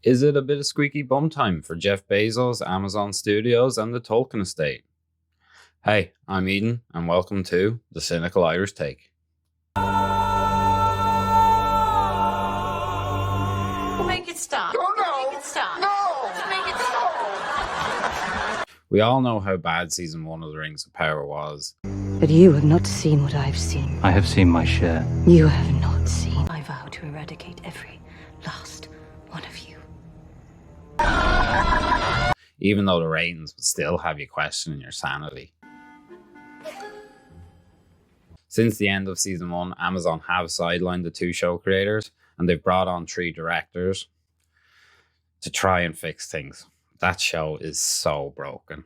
Is it a bit of squeaky bum time for Jeff Bezos, Amazon Studios, and the Tolkien estate? Hey, I'm Eden, and welcome to The Cynical Irish Take. Make it stop. Oh, no. Make it stop. No! Make it stop. We all know how bad Season 1 of The Rings of Power was. But you have not seen what I've seen. I have seen my share. You have not seen. I vow to eradicate every last one of you. Even though the ratings would still have you questioning your sanity. Since the end of Season 1, Amazon have sidelined the two show creators, and they've brought on 3 directors to try and fix things. That show is so broken.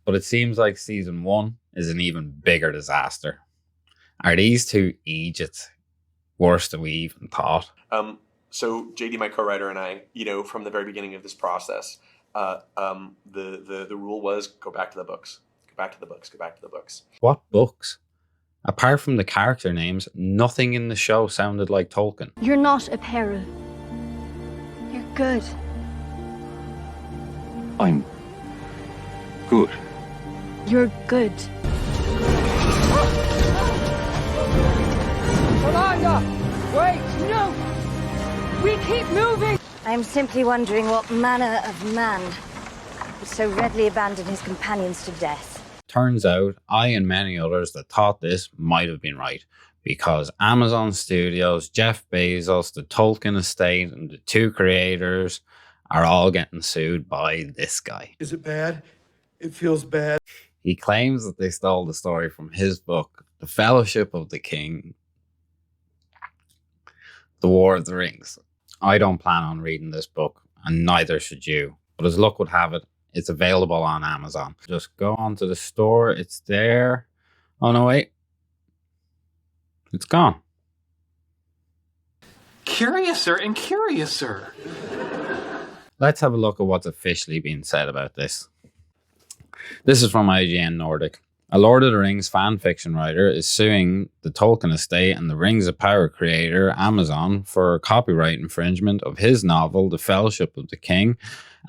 But it seems like Season 1 is an even bigger disaster. Are these two Egypts worse than we even thought? So JD, my co-writer, and I, from the very beginning of this process, the rule was go back to the books. Go back to the books. Go back to the books. What books? Apart from the character names, nothing in the show sounded like Tolkien. You're not a peril. You're good. I'm good. You're good. Yolanda! Wait! No! We keep moving! I am simply wondering what manner of man would so readily abandon his companions to death. Turns out, I and many others that thought this might have been right, because Amazon Studios, Jeff Bezos, the Tolkien estate, and the 2 creators are all getting sued by this guy. Is it bad? It feels bad. He claims that they stole the story from his book, The Fellowship of the King, The War of the Rings. I don't plan on reading this book, and neither should you. But as luck would have it, it's available on Amazon. Just go onto the store, it's there. Oh no, wait. It's gone. Curiouser and curiouser. Let's have a look at what's officially being said about this. This is from IGN Nordic. A Lord of the Rings fan fiction writer is suing the Tolkien estate and the Rings of Power creator, Amazon, for copyright infringement of his novel, The Fellowship of the King.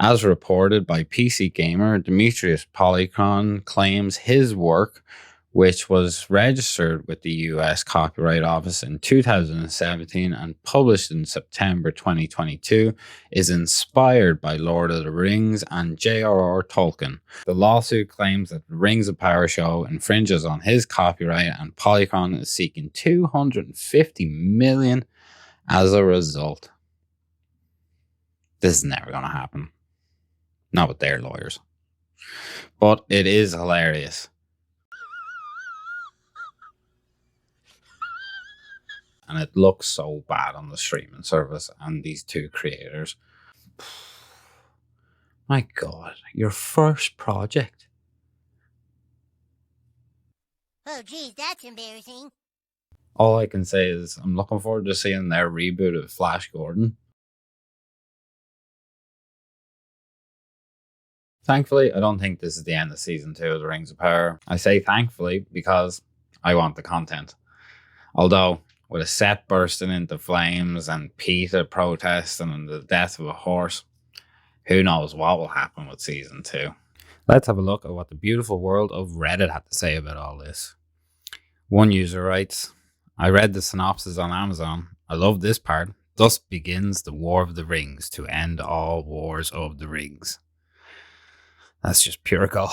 As reported by PC Gamer, Demetrius Polychron claims his work, which was registered with the US Copyright Office in 2017 and published in September 2022, is inspired by Lord of the Rings and J.R.R. Tolkien. The lawsuit claims that the Rings of Power show infringes on his copyright, and Polychron is seeking $250 million as a result. This is never going to happen. Not with their lawyers. But it is hilarious. And it looks so bad on the streaming service and these 2 creators. My God, your first project. Oh, geez, that's embarrassing. All I can say is I'm looking forward to seeing their reboot of Flash Gordon. Thankfully, I don't think this is the end of Season 2 of The Rings of Power. I say thankfully because I want the content. Although, with a set bursting into flames and PETA protesting and the death of a horse, who knows what will happen with Season 2. Let's have a look at what the beautiful world of Reddit had to say about all this. One user writes, I read the synopsis on Amazon. I love this part. Thus begins the War of the Rings to end all wars of the rings. That's just pure gold.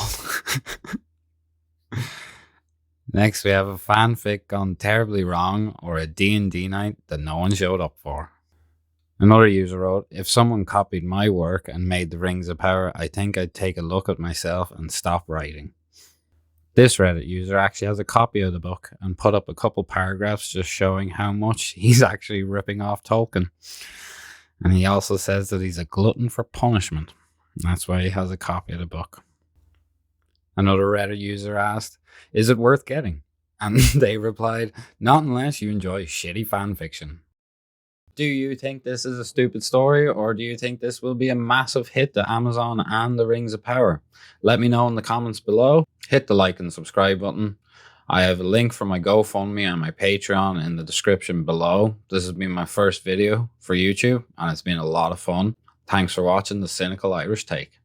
Next, we have a fanfic gone terribly wrong, or a D&D night that no one showed up for. Another user wrote, if someone copied my work and made the Rings of Power, I think I'd take a look at myself and stop writing. This Reddit user actually has a copy of the book and put up a couple paragraphs just showing how much he's actually ripping off Tolkien. And he also says that he's a glutton for punishment. That's why he has a copy of the book. Another Reddit user asked, is it worth getting? And they replied, not unless you enjoy shitty fanfiction. Do you think this is a stupid story, or do you think this will be a massive hit to Amazon and the Rings of Power? Let me know in the comments below. Hit the like and subscribe button. I have a link for my GoFundMe and my Patreon in the description below. This has been my first video for YouTube, and it's been a lot of fun. Thanks for watching the Cynical Irish Take.